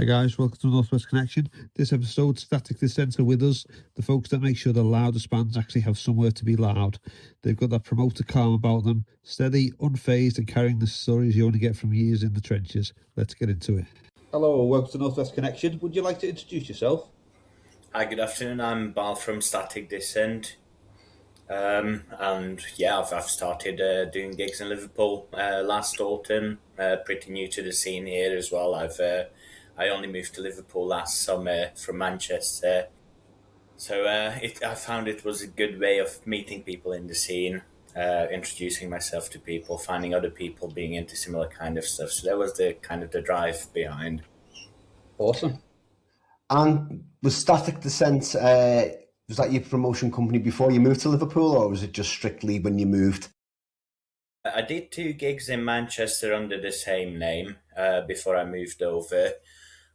guys, welcome to Northwest Connection. This episode, Static Dissent are with us, the folks that make sure the loudest bands actually have somewhere to be loud. They've got that promoter calm about them, steady, unfazed, and carrying the stories you only get from years in the trenches. Let's get into it. Hello, welcome to Northwest Connection. Would you like to introduce yourself? Hi, good afternoon. I'm Bal from Static Dissent. And yeah, I've started doing gigs in Liverpool last autumn. Pretty new to the scene here as well. I only moved to Liverpool last summer from Manchester, so I found it was a good way of meeting people in the scene, introducing myself to people, finding other people being into similar kind of stuff. So that was the kind of the drive behind. Awesome. And was Static Dissent, was that your promotion company before you moved to Liverpool, or was it just strictly when you moved? I did 2 gigs in Manchester under the same name before I moved over.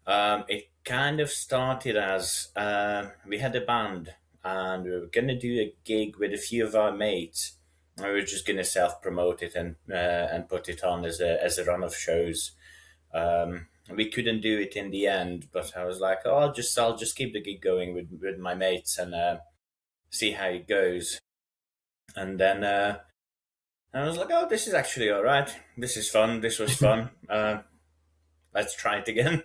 It kind of started as we had a band and we were going to do a gig with a few of our mates. We were just going to self-promote it and put it on as a run of shows. We couldn't do it in the end, but I was like, oh, I'll just keep the gig going with my mates and see how it goes. And then I was like, oh, this is actually all right. This is fun. This was fun. Let's try it again.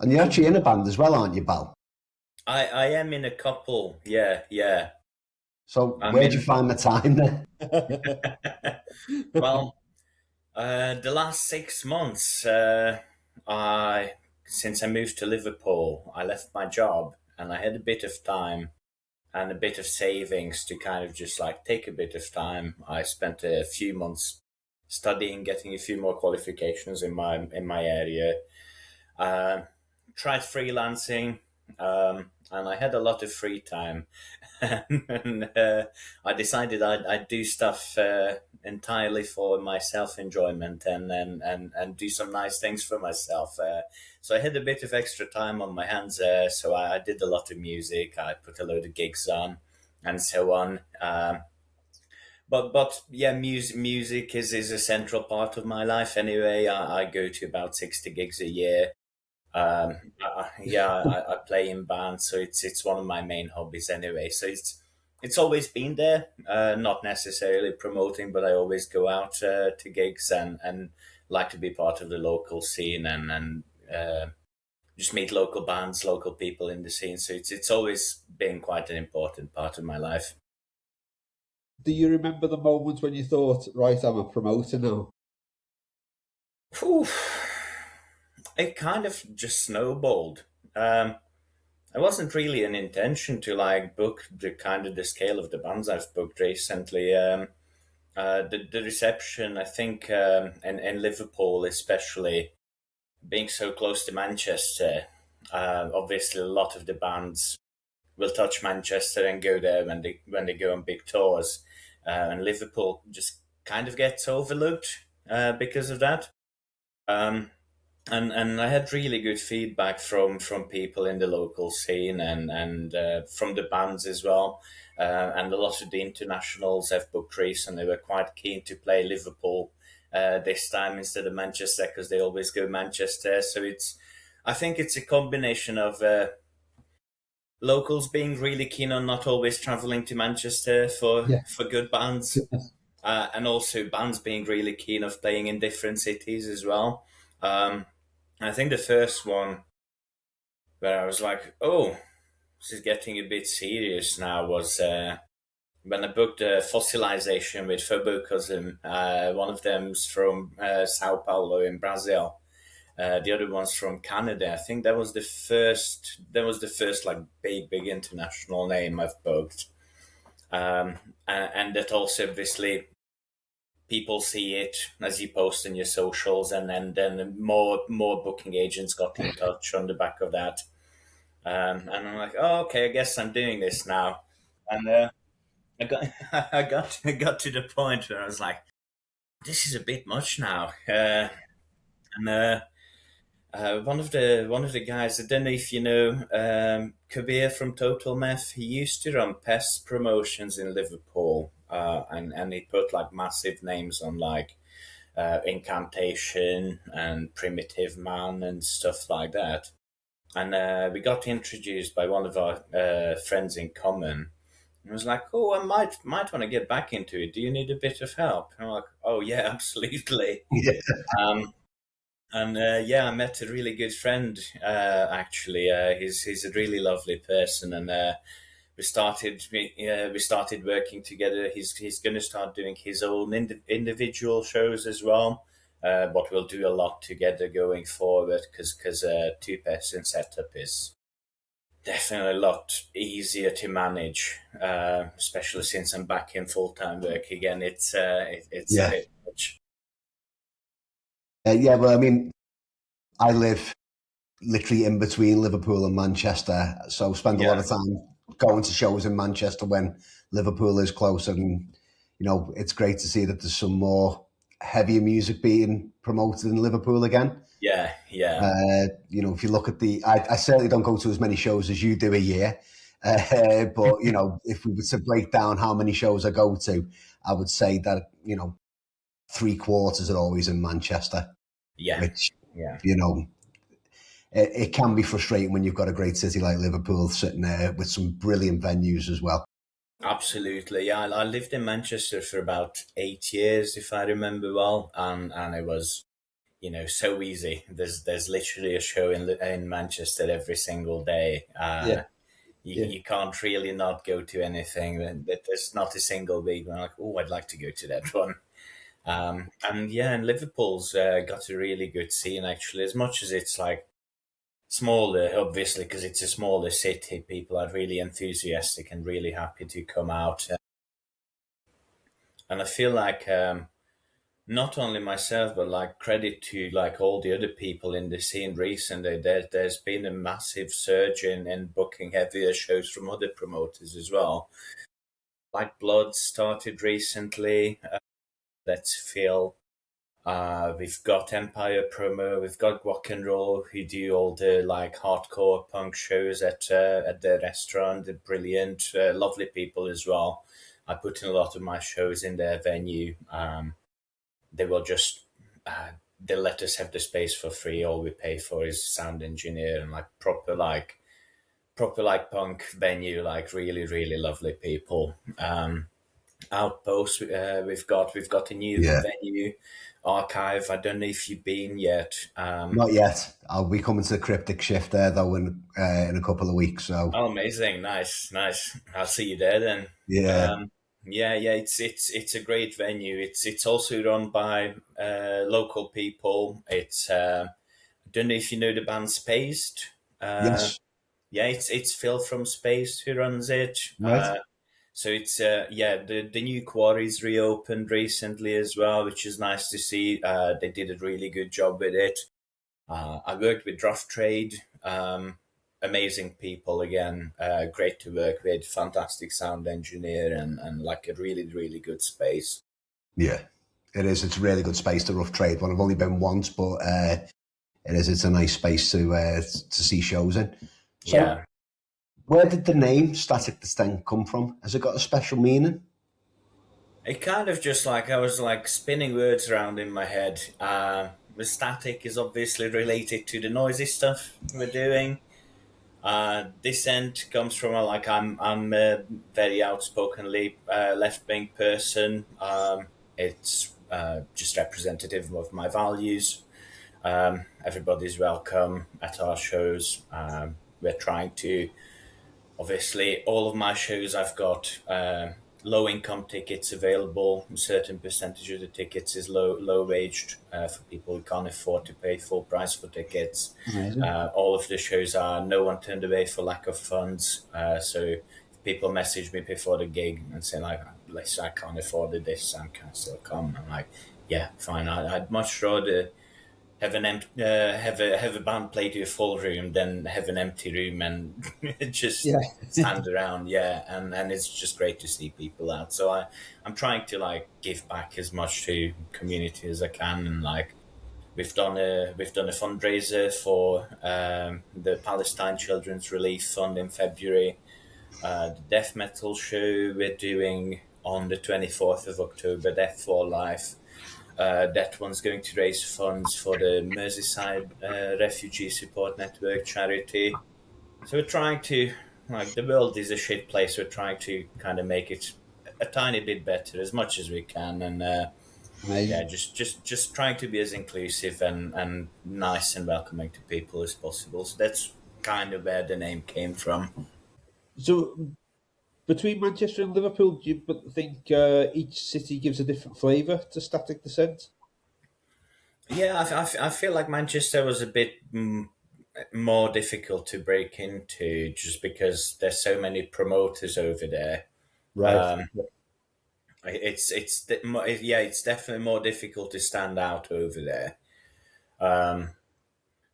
And you're actually in a band as well, aren't you, Bal? I am in a couple. Yeah. So where'd you find the time then? Well, the last 6 months, since I moved to Liverpool, I left my job and I had a bit of time and a bit of savings to kind of just like take a bit of time. I spent a few months studying, getting a few more qualifications in my area. Tried freelancing, and I had a lot of free time. And I decided I'd do stuff entirely for my self-enjoyment and do some nice things for myself. So I had a bit of extra time on my hands, so I did a lot of music. I put a load of gigs on and so on. But yeah, music is a central part of my life anyway. I go to about 60 gigs a year. I play in bands, so it's one of my main hobbies anyway. So it's always been there, not necessarily promoting, but I always go out to gigs and like to be part of the local scene and just meet local bands, local people in the scene. So it's always been quite an important part of my life. Do you remember the moment when you thought, right, I'm a promoter now? It kind of just snowballed. It wasn't really an intention to like book the scale of the bands I've booked recently. The reception, I think, in Liverpool especially, being so close to Manchester, obviously a lot of the bands will touch Manchester and go there when they go on big tours, and Liverpool just kind of gets overlooked because of that. And I had really good feedback from people in the local scene and from the bands as well. And a lot of the internationals I've booked recently were quite keen to play Liverpool this time instead of Manchester, because they always go Manchester. So I think it's a combination of locals being really keen on not always travelling to Manchester for good bands, and also bands being really keen of playing in different cities as well. I think the first one where I was like, oh, this is getting a bit serious now was when I booked Fossilization with Phobocosm. One of them's from Sao Paulo in Brazil. The other one's from Canada. I think that was the first like big international name I've booked. And that also obviously people see it as you post on your socials, and then more booking agents got in touch on the back of that. And I'm like, oh, okay, I guess I'm doing this now. And I got to the point where I was like, this is a bit much now. And one of the guys, I don't know if you know, Kabir from Total Meth, he used to run pest promotions in Liverpool, and he put like massive names on like Incantation and Primitive Man and stuff like that. And we got introduced by one of our friends in common. And was like, "Oh, I might want to get back into it. Do you need a bit of help?" And I'm like, "Oh yeah, absolutely." Yeah. Um, and yeah, I met a really good friend. Actually, he's a really lovely person, and we started working together. He's going to start doing his own individual shows as well. But we'll do a lot together going forward because two-person setup is definitely a lot easier to manage, especially since I'm back in full-time work again. It's a Yeah. bit much. Yeah, well, I mean, I live literally in between Liverpool and Manchester, so spend a lot of time going to shows in Manchester when Liverpool is closer. And it's great to see that there's some more heavier music being promoted in Liverpool again. Yeah. If you look at I certainly don't go to as many shows as you do a year, but if we were to break down how many shows I go to, I would say that 3/4 are always in Manchester. Yeah. Which it can be frustrating when you've got a great city like Liverpool sitting there with some brilliant venues as well. Absolutely, yeah. I lived in Manchester for about 8 years, if I remember well, and it was, so easy. There's literally a show in Manchester every single day. You can't really not go to anything. There's not a single week where I'm like, oh, I'd like to go to that one. And yeah, and Liverpool's got a really good scene actually. As much as it's like smaller, obviously, because it's a smaller city, people are really enthusiastic and really happy to come out. And I feel like not only myself, but like credit to like all the other people in the scene recently, there's been a massive surge in booking heavier shows from other promoters as well. Like Blood started recently. Let's feel. We've got Empire Promo, we've got Guac and Roll, who do all the like hardcore punk shows at their restaurant. They're brilliant, lovely people as well. I put in a lot of my shows in their venue. They will just they let us have the space for free. All we pay for is sound engineer and like proper like punk venue, like really really lovely people. Outpost, we've got a new venue. Archive. I don't know if you've been yet. Not yet. I'll be coming to the Cryptic Shift there though in a couple of weeks. So. Oh, amazing! Nice. I'll see you there then. Yeah. Yeah. It's a great venue. It's also run by local people. It's I don't know if you know the band Spaced. Yes. Yeah, it's Phil from Space who runs it. Right. So it's the new quarry's reopened recently as well, which is nice to see. They did a really good job with it. I worked with Rough Trade, amazing people again, great to work with, fantastic sound engineer and like a really really good space. Yeah, it is. It's a really good space to Rough Trade. Well, I've only been once, but it is. It's a nice space to see shows in. So, yeah. Where did the name Static Dissent come from? Has it got a special meaning? It kind of just like I was like spinning words around in my head. The static is obviously related to the noisy stuff we're doing. Dissent comes from I'm a very outspokenly left-wing person. It's just representative of my values. Everybody's welcome at our shows. We're trying to. Obviously, all of my shows, I've got low-income tickets available. A certain percentage of the tickets is low-waged for people who can't afford to pay full price for tickets. All of the shows are no one turned away for lack of funds. So if people message me before the gig and say, like, listen, I can't afford this, and can I still come? I'm like, yeah, fine. I'd much rather have have a band play to a full room than have an empty room and just stand around. And it's just great to see people out. So I'm trying to like give back as much to community as I can, and like we've done a fundraiser for the Palestine Children's Relief Fund in February. The death metal show we're doing on the 24th of October, Death for Life. that one's going to raise funds for the Merseyside Refugee Support Network charity. So we're trying to, like, the world is a shit place. We're trying to kind of make it a tiny bit better as much as we can, and yeah, just trying to be as inclusive and nice and welcoming to people as possible. So that's kind of where the name came from. So, between Manchester and Liverpool, do you think each city gives a different flavour to Static Descent? Yeah, I feel like Manchester was a bit more difficult to break into just because there's so many promoters over there. Right. It's definitely more difficult to stand out over there.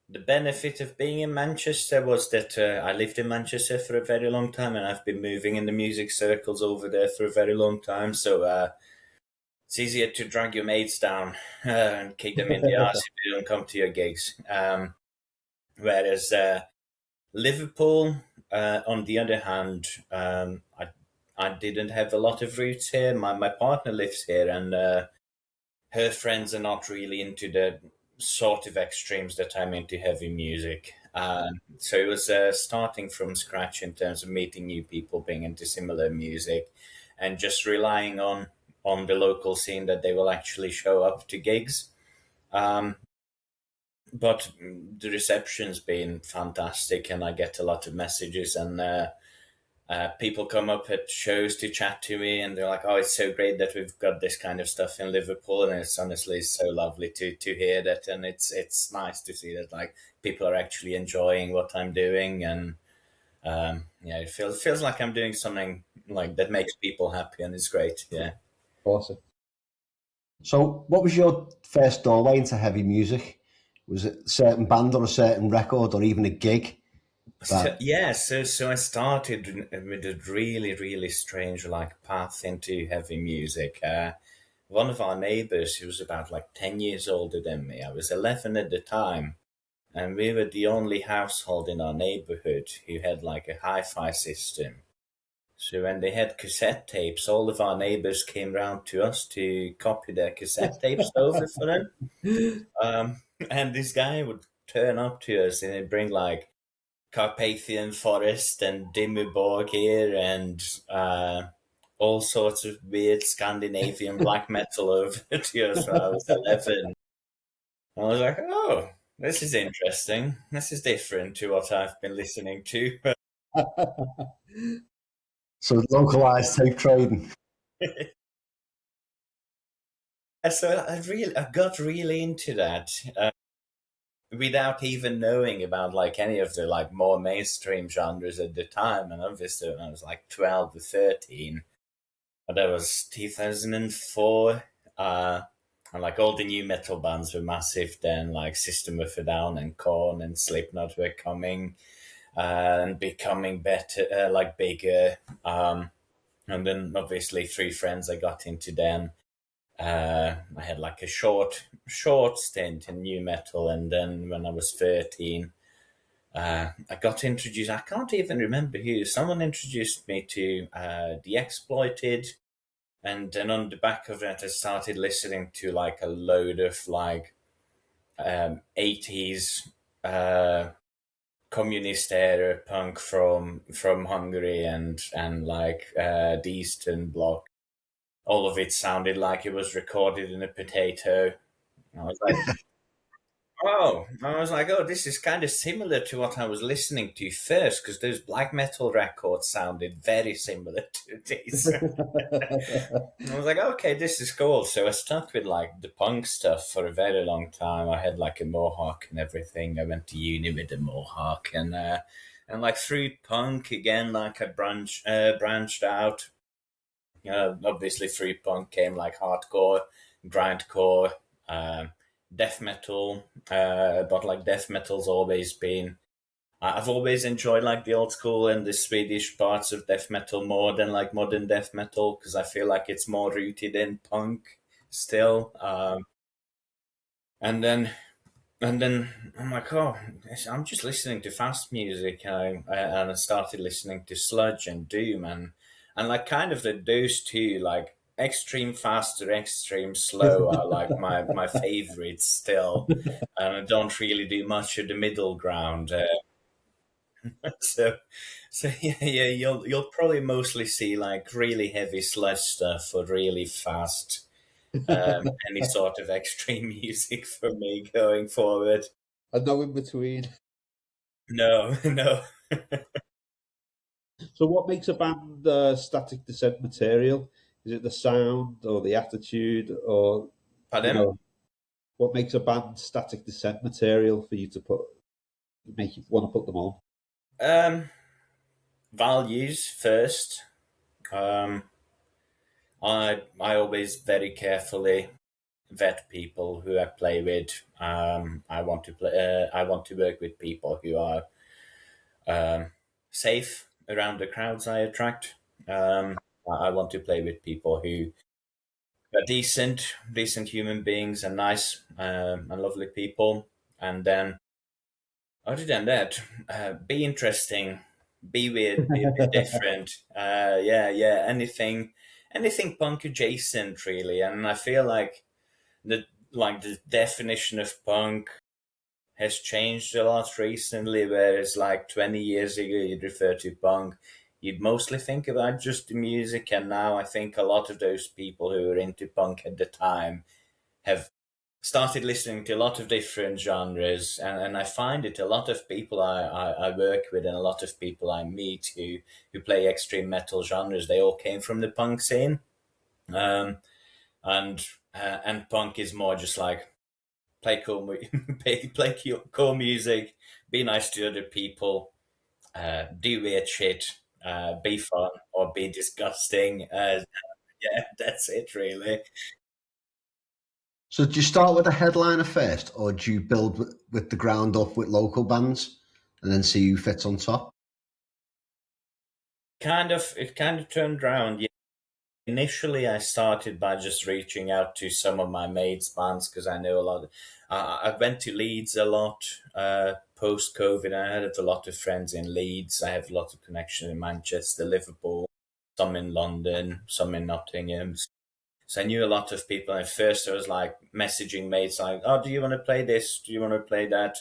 The benefit of being in Manchester was that I lived in Manchester for a very long time, and I've been moving in the music circles over there for a very long time. So it's easier to drag your mates down and kick them in the ass if they don't come to your gigs. Whereas Liverpool, on the other hand, I didn't have a lot of roots here. My partner lives here, and her friends are not really into the sort of extremes that I'm into heavy music. So it was starting from scratch in terms of meeting new people, being into similar music, and just relying on the local scene that they will actually show up to gigs. But the reception's been fantastic, and I get a lot of messages, and people come up at shows to chat to me, and they're like, "Oh, it's so great that we've got this kind of stuff in Liverpool," and it's honestly so lovely to hear that, and it's nice to see that like people are actually enjoying what I'm doing, and yeah, it feels like I'm doing something like that makes people happy, and it's great. Yeah. Awesome. So, what was your first doorway into heavy music? Was it a certain band or a certain record or even a gig? Yeah, so I started with a really, really strange like path into heavy music. One of our neighbors, who was about like 10 years older than me, I was 11 at the time, and we were the only household in our neighborhood who had like a hi-fi system. So when they had cassette tapes, all of our neighbors came round to us to copy their cassette tapes over for them. And this guy would turn up to us and he'd bring like Carpathian Forest and Dimmu Borgir and all sorts of weird Scandinavian black metal over to us when I was 11. I was like, oh, this is interesting. This is different to what I've been listening to. So, localized tape trading. So I got really into that without even knowing about like any of the like more mainstream genres at the time. And obviously when I was like 12 or 13, that was 2004. And like all the new metal bands were massive then, like System of a Down and Korn and Slipknot were coming and becoming better, like bigger. And then obviously Three Friends I got into then. I had like a short stint in new metal, and then when I was 13, I got introduced. I can't even remember who. Someone introduced me to The Exploited, and then on the back of that, I started listening to like a load of like 80s communist era punk from Hungary and like the Eastern Bloc. All of it sounded like it was recorded in a potato. I was like, oh, this is kind of similar to what I was listening to first, because those black metal records sounded very similar to this. I was like, okay, this is cool. So I stuck with like the punk stuff for a very long time. I had like a mohawk and everything. I went to uni with a mohawk, and like through punk again, like I branched out. Obviously through punk came like hardcore, grindcore, death metal, but like death metal's always been. I've always enjoyed like the old school and the Swedish parts of death metal more than like modern death metal, because I feel like it's more rooted in punk still. And then I'm like, oh, I'm just listening to fast music, and I started listening to sludge and doom, and like kind of those two like extreme fast or extreme slow are like my favorites still, and I don't really do much of the middle ground. So, yeah, you'll probably mostly see like really heavy sludge stuff or really fast, any sort of extreme music for me going forward. And no in between. No, no. So what makes a band Static Descent material? Is it the sound or the attitude, or Pardon? what makes a band Static Descent material for you to make you want to put them on? Values first. I always very carefully vet people who I play with. I want to play. I want to work with people who are safe around the crowds I attract. I want to play with people who are decent human beings and nice and lovely people. And then, other than that, be interesting, be weird, be a bit different. Yeah, anything punk adjacent, really. And I feel like the definition of punk has changed a lot recently, whereas like 20 years ago you'd refer to punk, you'd mostly think about just the music, and now I think a lot of those people who were into punk at the time have started listening to a lot of different genres, and I find it a lot of people I work with and a lot of people I meet who play extreme metal genres, they all came from the punk scene. And punk is more just like play cool, play cool music, be nice to other people, do weird shit, be fun or be disgusting. Yeah, that's it really. So do you start with a headliner first, or do you build with the ground up with local bands and then see who fits on top? It kind of turned around. Yeah. Initially, I started by just reaching out to some of my mates' bands because I know a lot. I went to Leeds a lot post-COVID. I had a lot of friends in Leeds. I have a lot of connections in Manchester, Liverpool, some in London, some in Nottingham. So I knew a lot of people. At first, I was like messaging mates like, "Oh, do you want to play this? Do you want to play that?"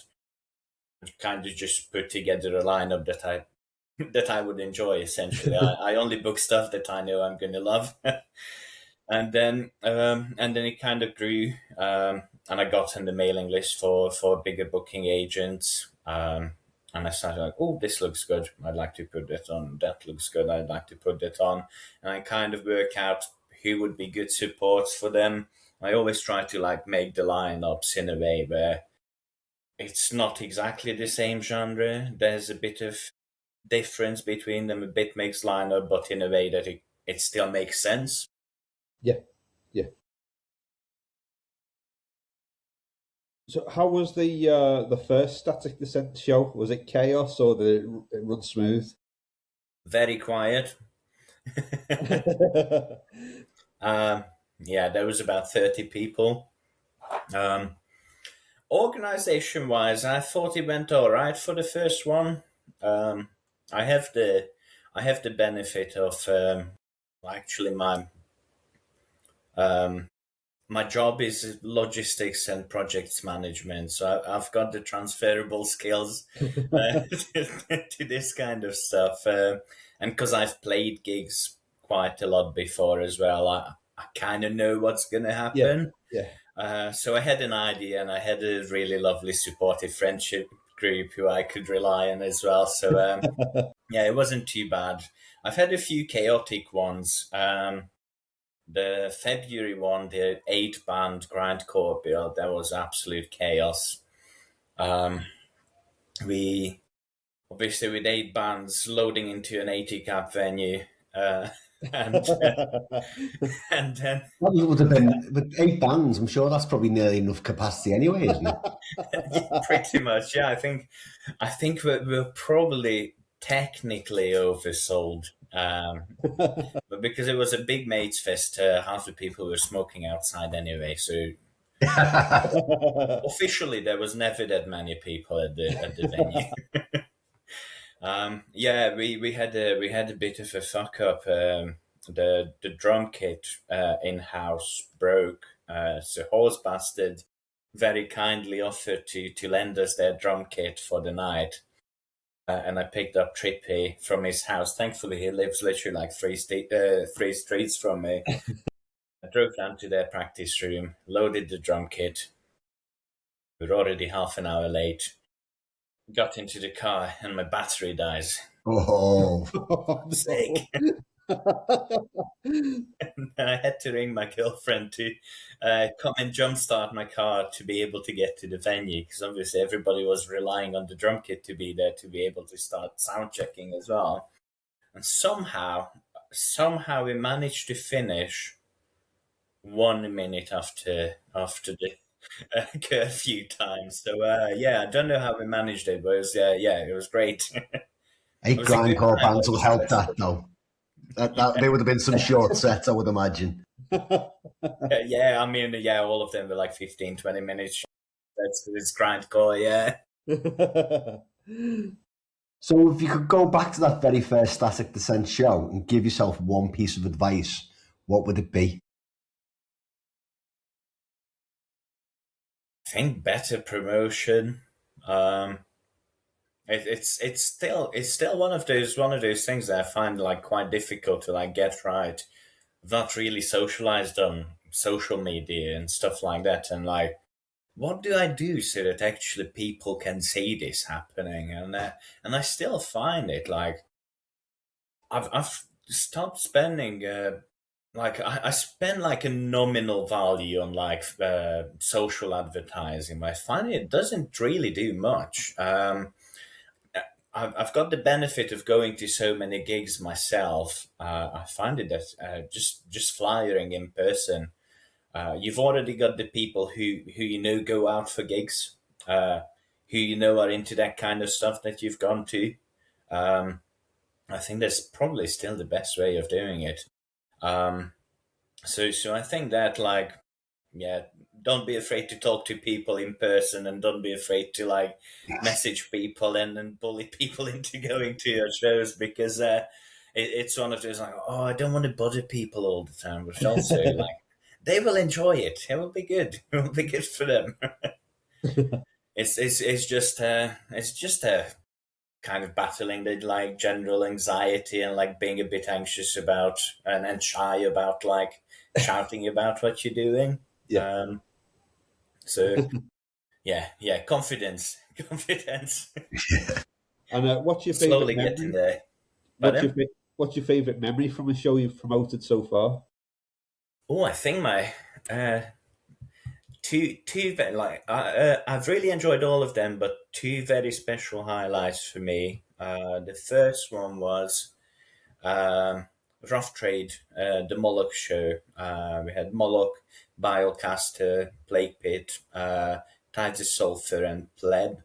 Kind of just put together a lineup that I would enjoy. Essentially, I only book stuff that I know I'm going to love. And then it kind of grew, and I got on the mailing list for bigger booking agents. And I started like, oh, this looks good. I'd like to put that on. That looks good. I'd like to put that on. And I kind of work out who would be good supports for them. I always try to like make the lineups in a way where it's not exactly the same genre. There's a bit of difference between them, a bit mixed lineup, but in a way that it still makes sense. Yeah. So how was the first Static Descent show? Was it chaos or did it run smooth? Very quiet. Yeah, there was about 30 people. Organization-wise, I thought it went all right for the first one. I have the benefit of actually my job is logistics and projects management, so I've got the transferable skills to this kind of stuff. And because I've played gigs quite a lot before as well, I kind of know what's going to happen. Yeah. So I had an idea, and I had a really lovely supportive friendship group who I could rely on as well. So yeah, it wasn't too bad. I've had a few chaotic ones. The February one, the 8-band grindcore build, that was absolute chaos. We obviously with 8 bands loading into an 80-cap venue, and and then That would have been with 8 bands. I'm sure that's probably nearly enough capacity anyway, isn't it? pretty much, yeah. I think we're probably technically oversold. But because it was a big mates fest, half the people were smoking outside anyway. So officially, there was never that many people at the venue. Yeah, we had a bit of a fuck up. the drum kit in house broke. So Horse Bastard very kindly offered to lend us their drum kit for the night. And I picked up Trippy from his house. Thankfully, he lives literally like three streets from me. I drove down to their practice room, loaded the drum kit. We were already half an hour late. Got into the car, and my battery dies. Oh, Sick. I had to ring my girlfriend to come and jumpstart my car to be able to get to the venue, because obviously everybody was relying on the drum kit to be there to be able to start sound checking as well. And somehow we managed to finish 1 minute after the curfew time. So yeah, I don't know how we managed it, but it was it was great. 8 grindcore bands will help that though. There would have been some short sets, I would imagine. Yeah, I mean, yeah, all of them were like 15, 20 minutes. It's grindcore, yeah. So if you could go back to that very first Static Descent show and give yourself one piece of advice, what would it be? I think better promotion. It's still one of those things that I find like quite difficult to like get right. I've not really socialized on social media and stuff like that, and like, what do I do so that actually people can see this happening? And I still find it like I've stopped spending like I spend like a nominal value on like social advertising, but I find it doesn't really do much. I've got the benefit of going to so many gigs myself. I find it that just flyering in person, you've already got the people who you know go out for gigs, who you know are into that kind of stuff that you've gone to. I think that's probably still the best way of doing it. So I think that like, yeah, don't be afraid to talk to people in person, and don't be afraid to like message people and bully people into going to your shows, because it's one of those like, oh, I don't want to bother people all the time, but also like they will enjoy it. It will be good. It will be good for them. It's just a kind of battling the like general anxiety and like being a bit anxious about and shy about like shouting about what you're doing. Yeah. So yeah, confidence. And what's your Slowly favorite getting memory? there. What's your favorite memory from a show you've promoted so far? Oh, I think my two like I've really enjoyed all of them, but two very special highlights for me. The first one was Rough Trade, the Moloch show. We had Moloch, Biocaster, Plague Pit, Tides of Sulphur, and Pleb.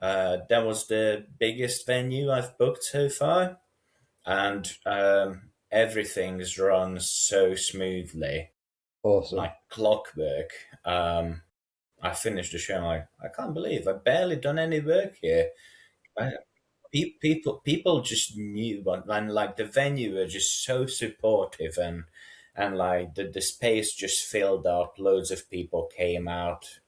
That was the biggest venue I've booked so far, and everything's run so smoothly. Awesome. Like clockwork. I finished the show. I can't believe I barely done any work here. People just knew, and like the venue were just so supportive, and like the space just filled up. Loads of people came out.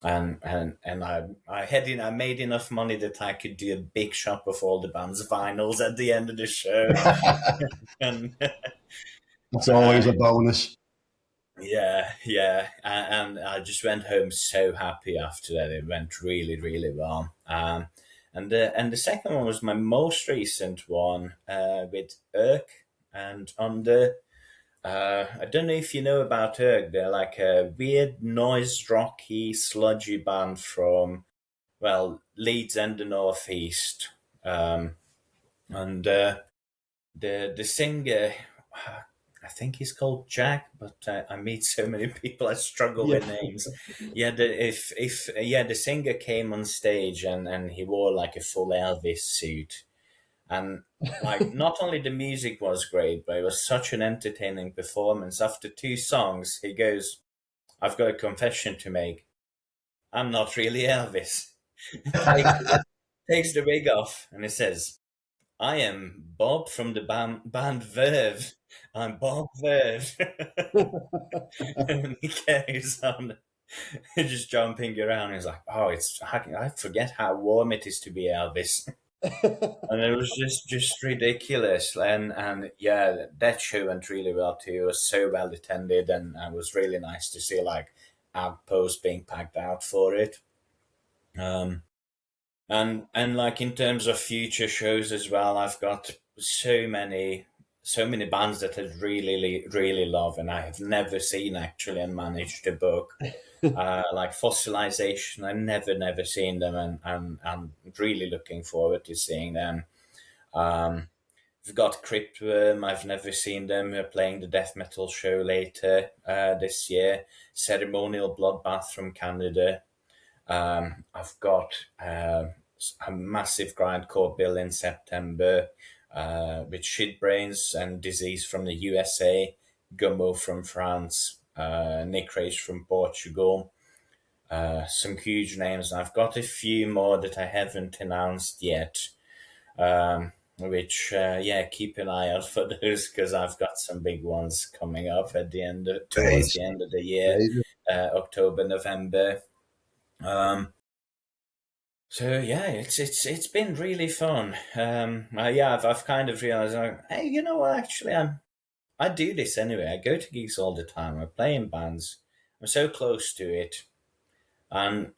And I made enough money that I could do a big shop of all the band's vinyls at the end of the show. And It's always a bonus. Yeah, and I just went home so happy after that. It went really, really well. And the second one was my most recent one with Urk and Under. I don't know if you know about Urk. They're like a weird noise rocky sludgy band from Leeds and the Northeast. And the singer, I think he's called Jack, but I meet so many people I struggle with names. Yeah, the singer came on stage and he wore like a full Elvis suit, and like not only the music was great, but it was such an entertaining performance. After 2 songs, he goes, "I've got a confession to make. I'm not really Elvis." Takes the wig off and he says, I am Bob from the band Verve. I'm Bob Verve. And he carries on just jumping around. He's like, oh, I forget how warm it is to be Elvis. And it was just ridiculous. And yeah, that show went really well too. It was so well attended, and it was really nice to see like Outpost being packed out for it. And like in terms of future shows as well, I've got so many bands that I really love, and I have never seen actually and managed to book. Like Fossilization, I never seen them, and I'm really looking forward to seeing them. We've got Cryptworm, I've never seen them. They're playing the death metal show later this year. Ceremonial Bloodbath from Canada. I've got a massive grindcore bill in September with Shitbrains and Disease from the USA, Gummo from France, Nick Rage from Portugal. Some huge names. I've got a few more that I haven't announced yet, which, keep an eye out for those, because I've got some big ones coming up towards the end of the year, October, November. So yeah, it's been really fun. I've kind of realized, hey, you know what? Actually, I do this anyway. I go to gigs all the time. I play in bands. I'm so close to it, and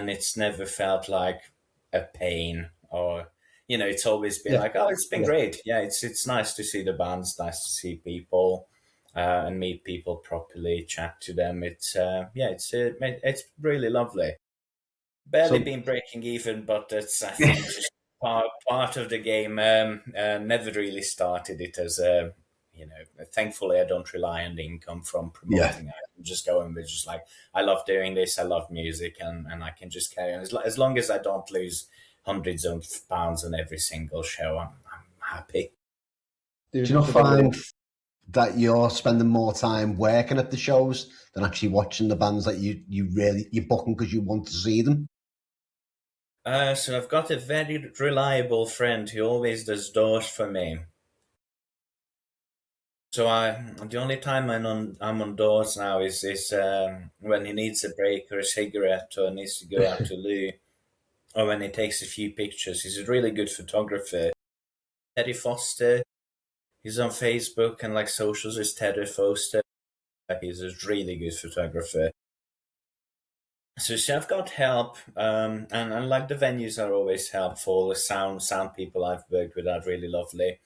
it's never felt like a pain, or it's always been like, oh, it's been great. Yeah, it's nice to see the bands, nice to see people, and meet people properly, chat to them. It's really lovely. Barely been breaking even, but that's, I think, just part of the game. Never really started it as a, thankfully I don't rely on the income from promoting. I can just go and be just like, I love doing this, I love music, and I can just carry on. As long as I don't lose hundreds of pounds on every single show, I'm happy. Do you not find that you're spending more time working at the shows than actually watching the bands that you're booking because you want to see them? So I've got a very reliable friend who always does doors for me. So the only time I'm on doors now is when he needs a break or a cigarette, or needs to go out to loo, or when he takes a few pictures. He's a really good photographer. Terry Foster. He's on Facebook and like socials as Terry Foster. He's a really good photographer. So I've got help, and like the venues are always helpful. The sound people I've worked with are really lovely,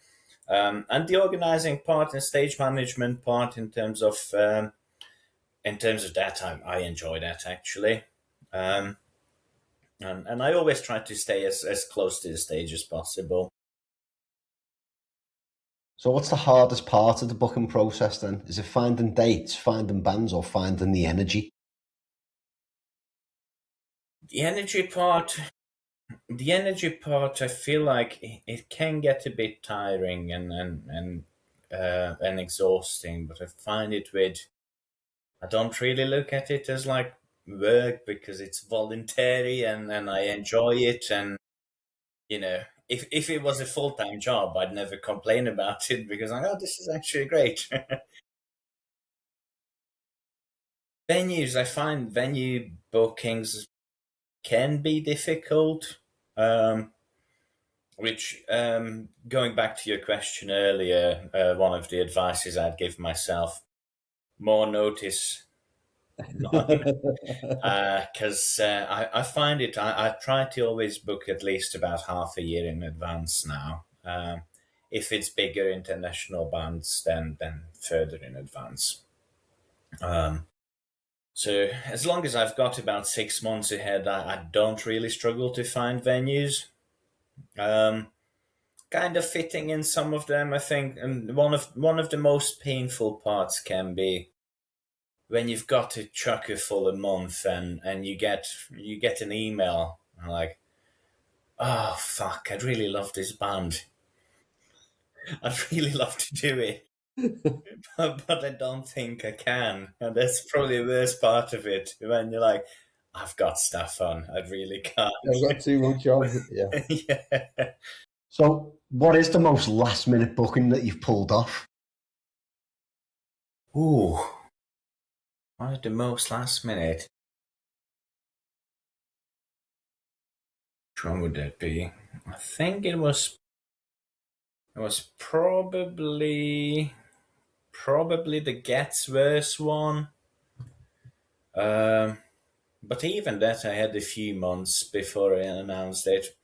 and the organising part and stage management part in terms of that, I enjoy that actually, and I always try to stay as close to the stage as possible. So what's the hardest part of the booking process then? Is it finding dates, finding bands, or finding the energy? The energy part, I feel like it can get a bit tiring and exhausting, but I find I don't really look at it as like work, because it's voluntary and I enjoy it. And, if it was a full-time job, I'd never complain about it, because this is actually great. Venues, I find venue bookings can be difficult, which, going back to your question earlier, one of the advices I'd give myself, more notice. Because I find it, I try to always book at least about half a year in advance now. If it's bigger international bands, then further in advance. So as long as I've got about 6 months ahead, I don't really struggle to find venues. Kind of fitting in some of them, I think, and one of the most painful parts can be when you've got to chuck it full a month and you get an email like, oh fuck, I'd really love this band. I'd really love to do it. but I don't think I can. And that's probably the worst part of it, when you're like, I've got stuff on, I really can't. I've got too much on. Yeah. Yeah. So What is the most last minute booking that you've pulled off? Ooh, what is the most last minute? Which one would that be? I think it was probably the Gets Worse one. But even that, I had a few months before I announced it.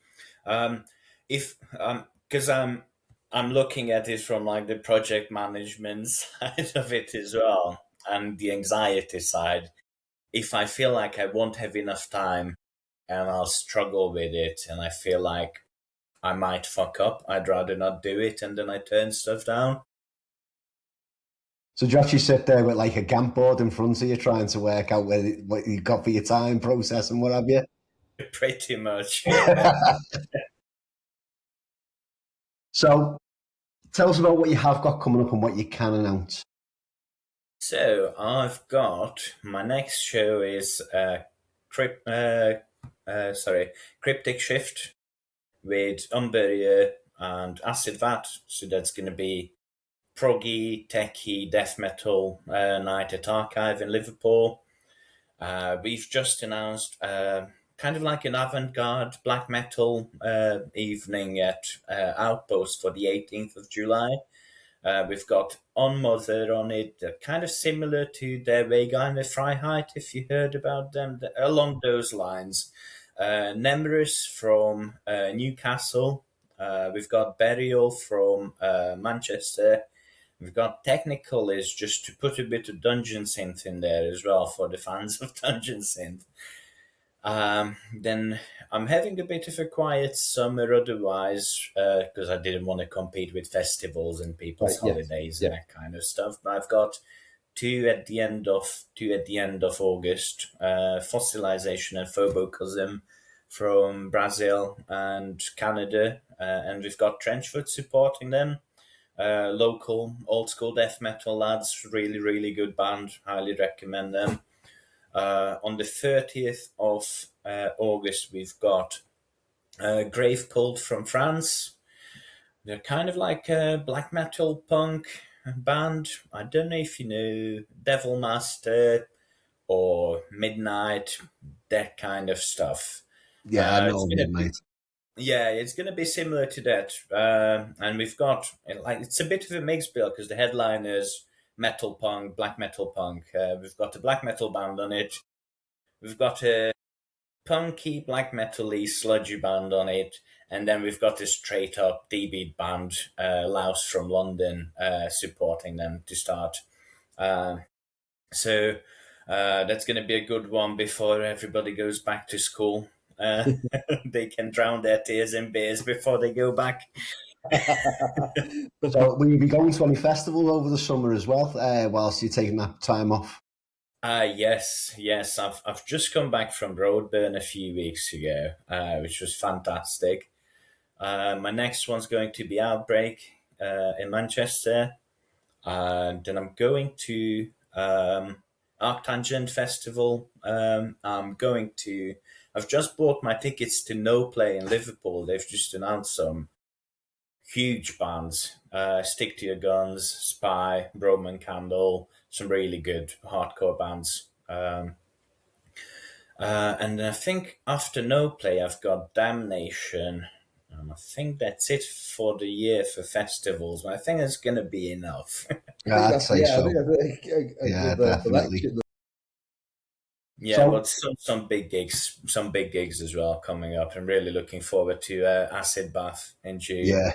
Because I'm looking at it from like the project management side of it as well, and the anxiety side. If I feel like I won't have enough time and I'll struggle with it, and I feel like I might fuck up, I'd rather not do it, and then I turn stuff down. So do you actually sit there with like a Gantt board in front of you trying to work out what you've got for your time process and what have you? Pretty much, yeah. So tell us about what you have got coming up and what you can announce. So I've got my next show is Cryptic Shift with Umberia and Acid Vat. So that's going to be proggy, techie, death metal night at Archive in Liverpool. We've just announced kind of like an avant-garde black metal evening at Outpost for the 18th of July. We've got On Mother on it, kind of similar to Der Wege in Freiheit, if you heard about them, along those lines. Nemrus from Newcastle. We've got Burial from Manchester. We've got Technical is just to put a bit of Dungeon Synth in there as well for the fans of Dungeon Synth. Then I'm having a bit of a quiet summer otherwise because I didn't want to compete with festivals and people's holidays and that kind of stuff. But I've got two at the end of August, Fossilization and Phobocosm from Brazil and Canada, and we've got Trenchfoot supporting them. Local old school death metal lads, really, really good band. Highly recommend them. On the 30th of August, we've got Grave Cult from France. They're kind of like a black metal punk band. I don't know if you know Devil Master or Midnight, that kind of stuff. Yeah, I know Midnight. Yeah, it's going to be similar to that. And we've got, it's a bit of a mixed bill because the headliners metal punk, black metal punk. We've got a black metal band on it. We've got a punky black metal-y sludgy band on it, and then we've got a straight up D-beat band, Louse from London, supporting them to start. So that's going to be a good one before everybody goes back to school. They can drown their tears in beers before they go back. So will you be going to any festivals over the summer as well, whilst you're taking that time off? Yes. I've just come back from Roadburn a few weeks ago, which was fantastic. My next one's going to be Outbreak in Manchester. Then I'm going to Arctangent Festival. I've just bought my tickets to No Play in Liverpool. They've just announced some huge bands. Stick to Your Guns, Spy, Roman Candle, some really good hardcore bands. And I think after No Play, I've got Damnation. I think that's it for the year for festivals. I think it's going to be enough. Yeah, I'd say so. Yeah, definitely. Yeah, so, but some big gigs as well coming up. I'm really looking forward to Acid Bath in June. Yeah,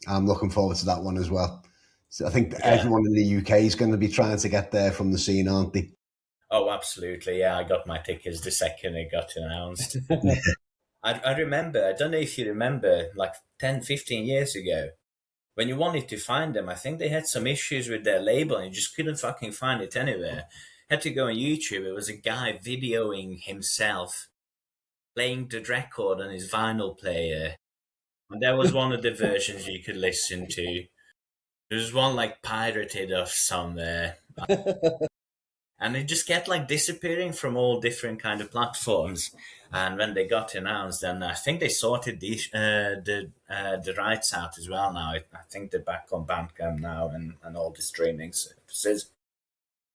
I'm looking forward to that one as well. So I think everyone in the UK is going to be trying to get there from the scene, aren't they? Oh, absolutely. Yeah, I got my tickets the second it got announced. I remember, I don't know if you remember, like 10, 15 years ago, when you wanted to find them, I think they had some issues with their label and you just couldn't fucking find it anywhere. Had to go on YouTube. It was a guy videoing himself playing the record on his vinyl player. And that was one of the versions you could listen to. There was one like pirated off somewhere. and it just kept like disappearing from all different kind of platforms. And when they got announced, and I think they sorted the rights out as well now. I think they're back on Bandcamp now and all the streaming services.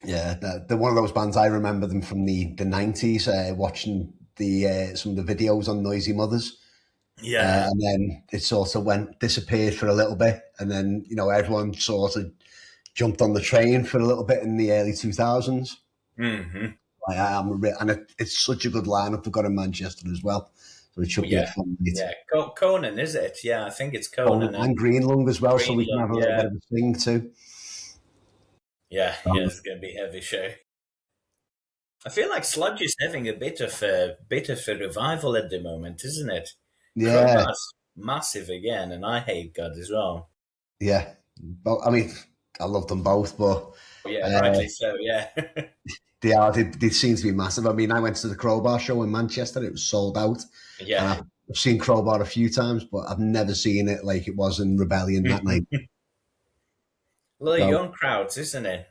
Yeah, they're one of those bands. I remember them from the 90s, watching some of the videos on Noisy Mothers. Yeah. And then it sort of disappeared for a little bit. And then, everyone sort of jumped on the train for a little bit in the early 2000s. Mm-hmm. And it's such a good lineup they've got in Manchester as well. So it should be a fun meet. Yeah, Conan, is it? Yeah, I think it's Conan. And Greenlung as well, so we can have a little bit of a thing too. Yeah, it's going to be a heavy show. I feel like sludge is having a bit of a revival at the moment, isn't it? Yeah. Crowbar's massive again, and I hate God as well. Yeah. But, I mean, I love them both, but... rightly so, yeah. They seem to be massive. I mean, I went to the Crowbar show in Manchester. It was sold out. Yeah. And I've seen Crowbar a few times, but I've never seen it like it was in Rebellion that night. A lot of young crowds, isn't it?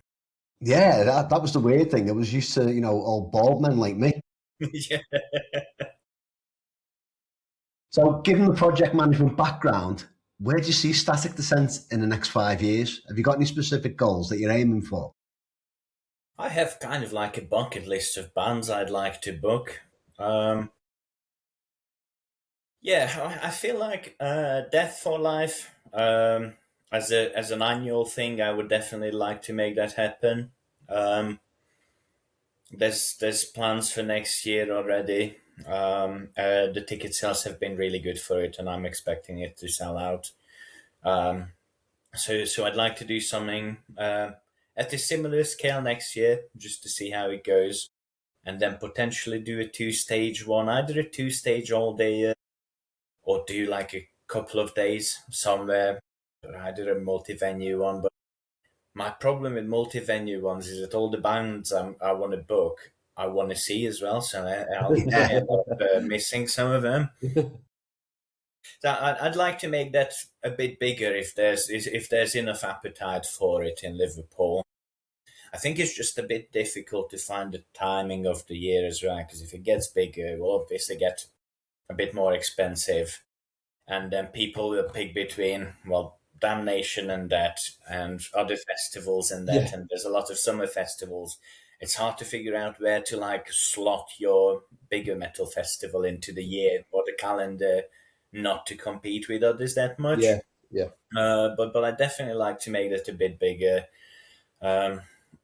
Yeah, that was the weird thing. It was used to, old bald men like me. Yeah. So, given the project management background, where do you see Static Dissent in the next 5 years? Have you got any specific goals that you're aiming for? I have kind of like a bucket list of bands I'd like to book. I feel like Death for Life, as an annual thing, I would definitely like to make that happen. There's plans for next year already. The ticket sales have been really good for it, and I'm expecting it to sell out. So I'd like to do something at a similar scale next year, just to see how it goes, and then potentially do a 2-stage one, either a 2-stage all day, or do like a couple of days somewhere, or either a multi-venue one. But my problem with multi-venue ones is that all the bands I want to book, I want to see as well, so I'll end up missing some of them. So I'd like to make that a bit bigger if there's enough appetite for it in Liverpool. I think it's just a bit difficult to find the timing of the year as well, because if it gets bigger, it will obviously get a bit more expensive, and then people will pick between, Damnation and that, and other festivals and that, and there's a lot of summer festivals. It's hard to figure out where to slot your bigger metal festival into the year or the calendar, not to compete with others that much. But I definitely like to make that a bit bigger.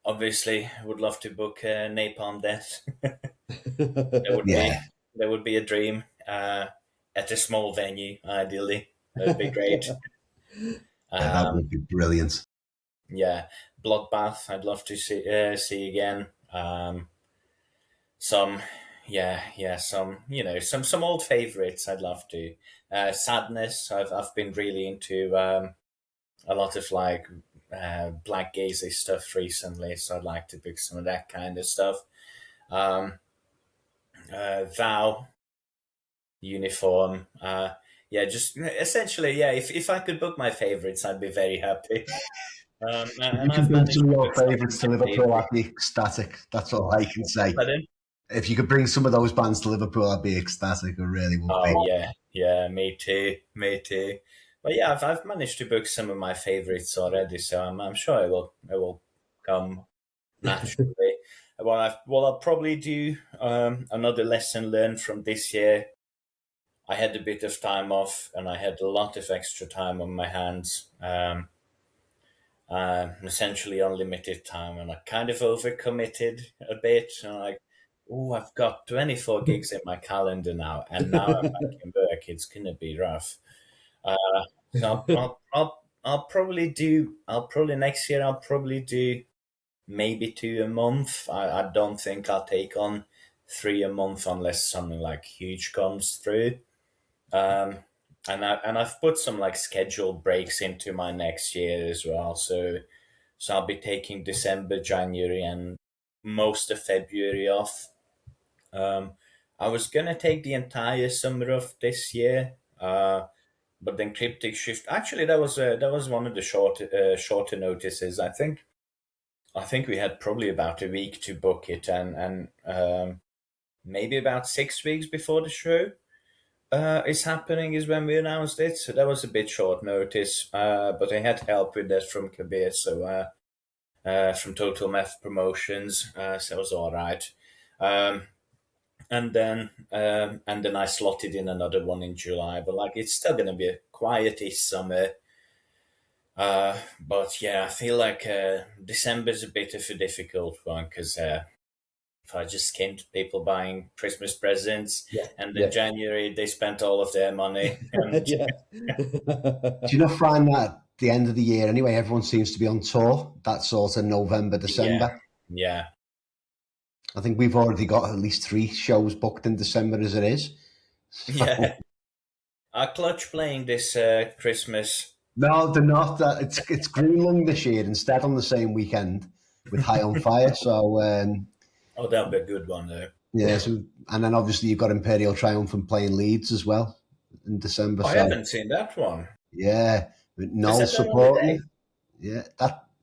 Obviously, I would love to book Napalm Death. That would be a dream. At a small venue, ideally. That'd be great. That would be brilliant. Yeah, Bloodbath, I'd love to see again. Some old favorites I'd love to. Sadness, I've been really into a lot of black gazy stuff recently, so I'd like to book some of that kind of stuff. Vow, Uniform, just essentially, if I could book my favorites, I'd be very happy. And if you could bring some of your favourites to Liverpool, I'd be ecstatic. That's all I can say. Pardon? If you could bring some of those bands to Liverpool, I'd be ecstatic. I really would be. Oh, yeah, me too. But yeah, I've managed to book some of my favourites already, so I'm sure it will come naturally. I'll probably do another lesson learned from this year. I had a bit of time off, and I had a lot of extra time on my hands. Essentially unlimited time, and I kind of overcommitted a bit. And I've got 24 gigs in my calendar now, and now I'm back in work. It's gonna be rough. So I'll probably next year. I'll probably do maybe 2 a month. I don't think I'll take on 3 a month unless something huge comes through. And I've put some scheduled breaks into my next year as well. So I'll be taking December, January, and most of February off. I was gonna take the entire summer of this year, but then Cryptic Shift. Actually, that was one of the shorter notices. I think I think we had probably about a week to book it, and maybe about 6 weeks before the show is happening is when we announced it. So that was a bit short notice, but I had help with that from Kabir, so from Total Meth Promotions, so it was all right. And then I slotted in another one in July, but like it's still going to be a quietish summer. But yeah, I feel like December's a bit of a difficult one because if I just came to people buying Christmas presents, and in January they spent all of their money. And Do you not find that at the end of the year anyway, everyone seems to be on tour? That sort of November, December. Yeah. I think we've already got at least 3 shows booked in December as it is. So. Yeah. Are Clutch playing this Christmas? No, they're not. It's Greenland this year instead on the same weekend with High on Fire. So oh, that'll be a good one though. Yeah, so, and then obviously you've got Imperial Triumphant playing Leeds as well in December. I haven't seen that one. Yeah, with Noel supporting. Yeah,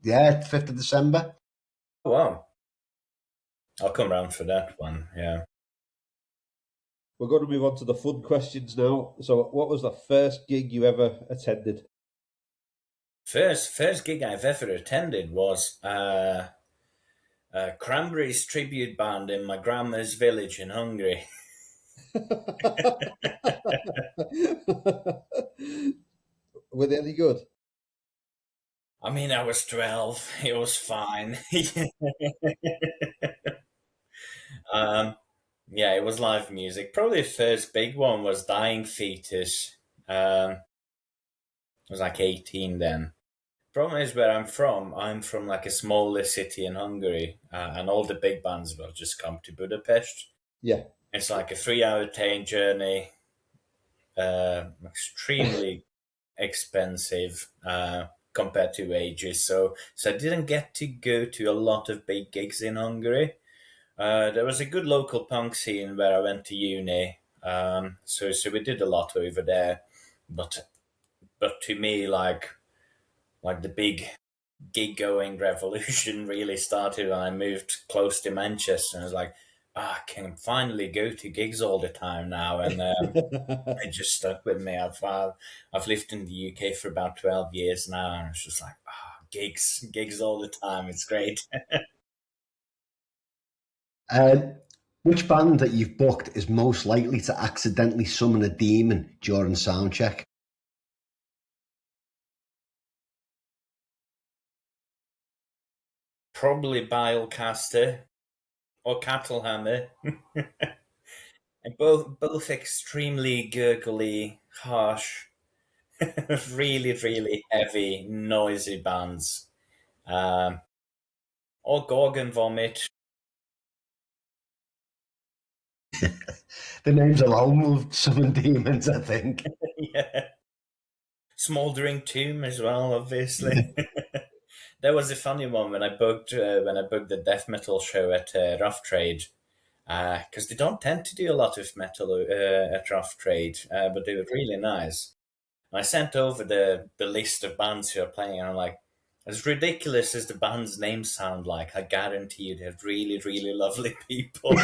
5th of December. Oh, wow. I'll come round for that one, yeah. We're going to move on to the fun questions now. So what was the first gig you ever attended? First gig I've ever attended was Cranberries tribute band in my grandma's village in Hungary. Were they any good? I mean, I was 12. It was fine. Yeah, it was live music. Probably the first big one was Dying Fetus. I was like 18 then. Problem is where I'm from like a smaller city in Hungary, and all the big bands will just come to Budapest. Yeah. It's like a 3-hour train journey, extremely expensive compared to wages. So I didn't get to go to a lot of big gigs in Hungary. There was a good local punk scene where I went to uni, so we did a lot over there. But to me, like the big gig going revolution really started when I moved close to Manchester. And I was like, I can finally go to gigs all the time now, and it just stuck with me. I've lived in the UK for about 12 years now, and it's just like, gigs all the time. It's great. Which band that you've booked is most likely to accidentally summon a demon during soundcheck? Probably Bilecaster or Cattlehammer. And both extremely gurgly, harsh, really, really heavy, noisy bands. Or Gorgon Vomit. The names alone will summon demons, I think. Yeah. Smouldering Tomb as well, obviously. There was a funny one when I booked the death metal show at Rough Trade, because they don't tend to do a lot of metal at Rough Trade, but they were really nice. And I sent over the list of bands who are playing, and I'm like, as ridiculous as the band's names sound like, I guarantee you they're really, really lovely people.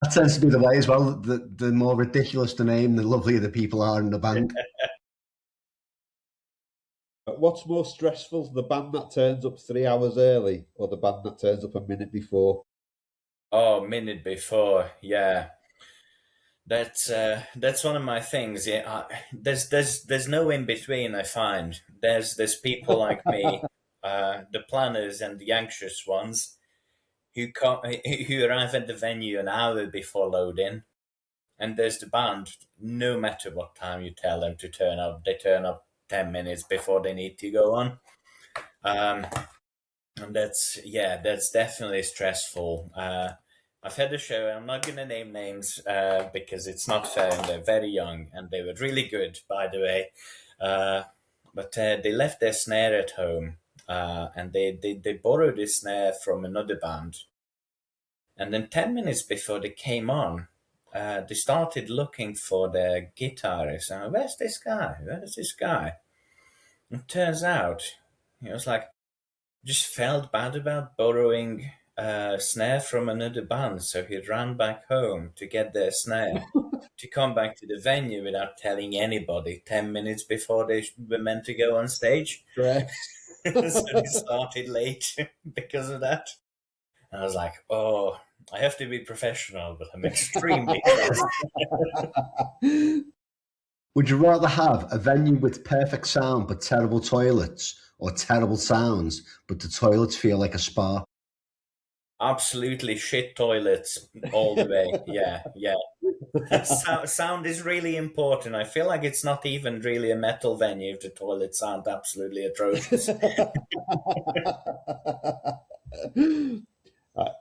That tends to be the way as well. The more ridiculous the name, the lovelier the people are in the band. What's more stressful, the band that turns up 3 hours early or the band that turns up a minute before? Oh, a minute before, yeah. That's one of my things. Yeah, there's no in between. I find there's people like me, the planners and the anxious ones, who arrive at the venue an hour before loading, and there's the band. No matter what time you tell them to turn up, they turn up 10 minutes before they need to go on. And that's definitely stressful. I've had a show, I'm not going to name names because it's not fair, and they're very young, and they were really good, by the way. But they left their snare at home, and they borrowed a snare from another band. And then 10 minutes before they came on, they started looking for their guitarist. And where's this guy? And it turns out, he was like, just felt bad about borrowing a snare from another band, so he ran back home to get their snare to come back to the venue without telling anybody 10 minutes before they were meant to go on stage. Stress. So they started late because of that. And I was like, oh, I have to be professional, but I'm extremely stressed. Would you rather have a venue with perfect sound but terrible toilets, or terrible sounds but the toilets feel like a spa? Absolutely shit toilets all the way. Yeah. Sound is really important. I feel like it's not even really a metal venue if the toilets aren't absolutely atrocious.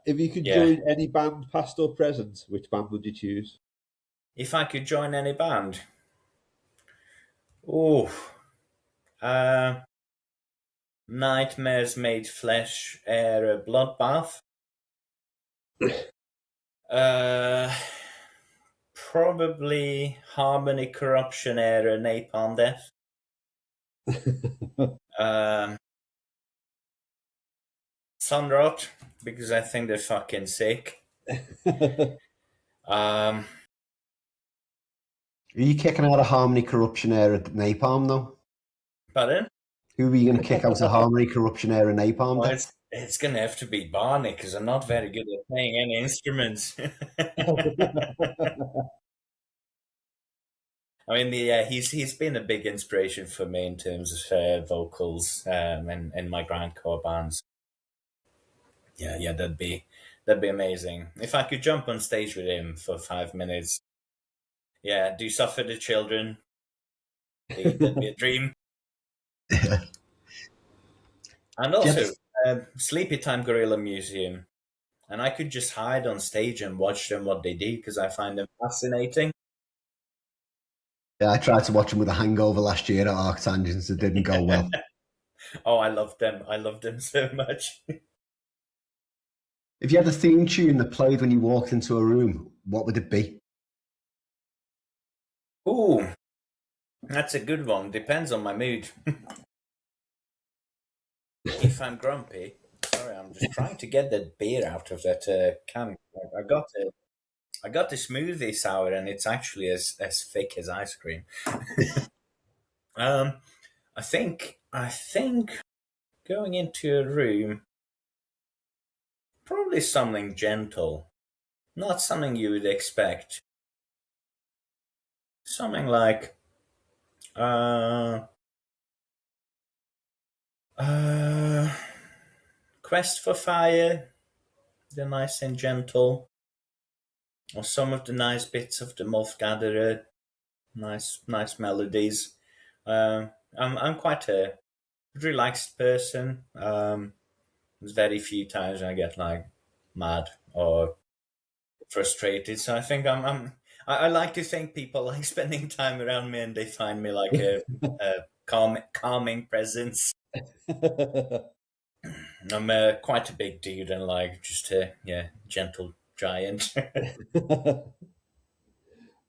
If you could Yeah. join any band, past or present, which band would you choose? If I could join any band, Nightmares Made Flesh era Bloodbath. Probably Harmony Corruption era Napalm Death. Sunrot, because I think they're fucking sick. Are you kicking out of Harmony Corruption era Napalm though? Pardon? Who are you going to kick out of Harmony Corruption era Napalm? Well, it's going to have to be Barney, because I'm not very good at playing any instruments. I mean, he's been a big inspiration for me in terms of vocals in my grindcore bands. Yeah, that'd be amazing. If I could jump on stage with him for 5 minutes, yeah, do Suffer the Children. That'd be a dream. And also, Sleepy Time Gorilla Museum. And I could just hide on stage and watch them what they do, because I find them fascinating. Yeah, I tried to watch them with a hangover last year at Arctangents. It didn't go well. Oh, I loved them. I loved them so much. If you had a theme tune that played when you walked into a room, what would it be? Ooh, that's a good one. Depends on my mood. If I'm grumpy, sorry, I'm just trying to get that beer out of that can. I got the smoothie sour, and it's actually as thick as ice cream. I think going into a room, probably something gentle, not something you would expect. Something like Quest for Fire, the nice and gentle, or some of the nice bits of the Moth Gatherer, nice melodies. I'm quite a relaxed person. There's very few times I get like mad or frustrated. So I think I like to think people like spending time around me, and they find me like a calming presence. I'm quite a big dude, and like just a gentle giant.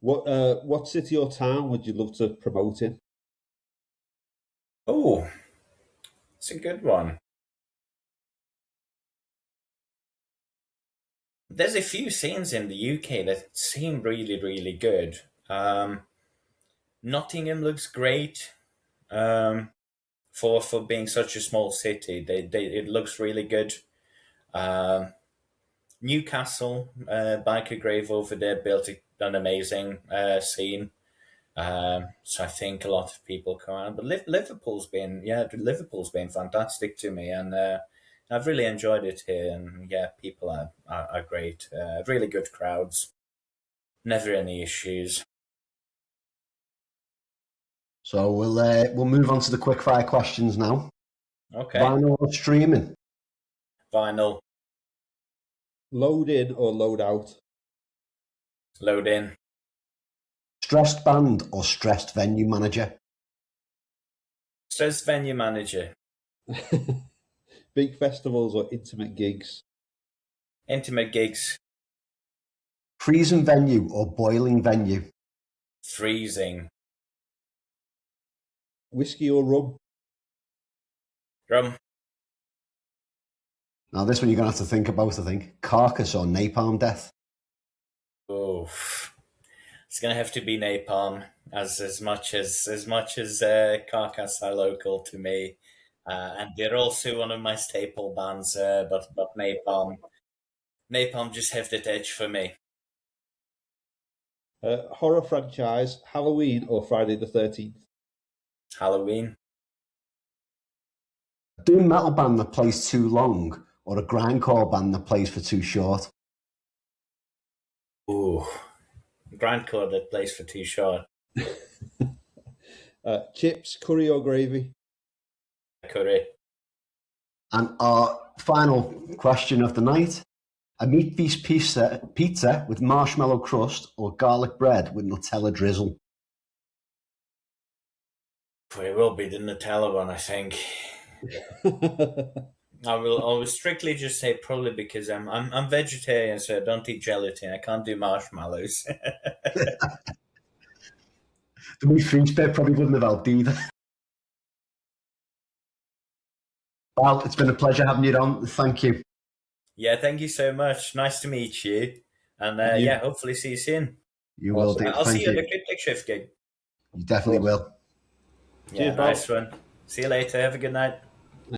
What city or town would you love to promote in? Oh, it's a good one. There's a few scenes in the UK that seem really, really good. Nottingham looks great. For being such a small city, it looks really good. Newcastle, Biker Grave over there built an amazing scene. So I think a lot of people come out, but Liverpool's been fantastic to me, and I've really enjoyed it here. And yeah, people are great, really good crowds, never any issues. So we'll move on to the quickfire questions now. Okay. Vinyl or streaming? Vinyl. Load in or load out? Load in. Stressed band or stressed venue manager? Stressed venue manager. Big festivals or intimate gigs? Intimate gigs. Freezing venue or boiling venue? Freezing. Whiskey or rum? Rum. Now, this one you're going to have to think about, I think. Carcass or napalm death? Oh, it's going to have to be napalm, as much as Carcass are local to me. And they're also one of my staple bands, but Napalm just have that edge for me. Horror franchise, Halloween or Friday the 13th? Halloween. A doom metal band that plays too long or a grindcore band that plays for too short? Ooh, grindcore that plays for too short. Chips, curry or gravy? Curry. And our final question of the night. A meat feast pizza with marshmallow crust or garlic bread with Nutella drizzle? It will be the Nutella one, I think. I will strictly just say probably because I'm vegetarian, so I don't eat gelatin. I can't do marshmallows. The meat feast bit probably wouldn't have helped either. Well, it's been a pleasure having you on. Thank you. Yeah, thank you so much. Nice to meet you. And yeah, hopefully see you soon. You will do. I'll see you at the Cryptic Shift gig. You definitely will. Yeah, nice one. See you later. Have a good night.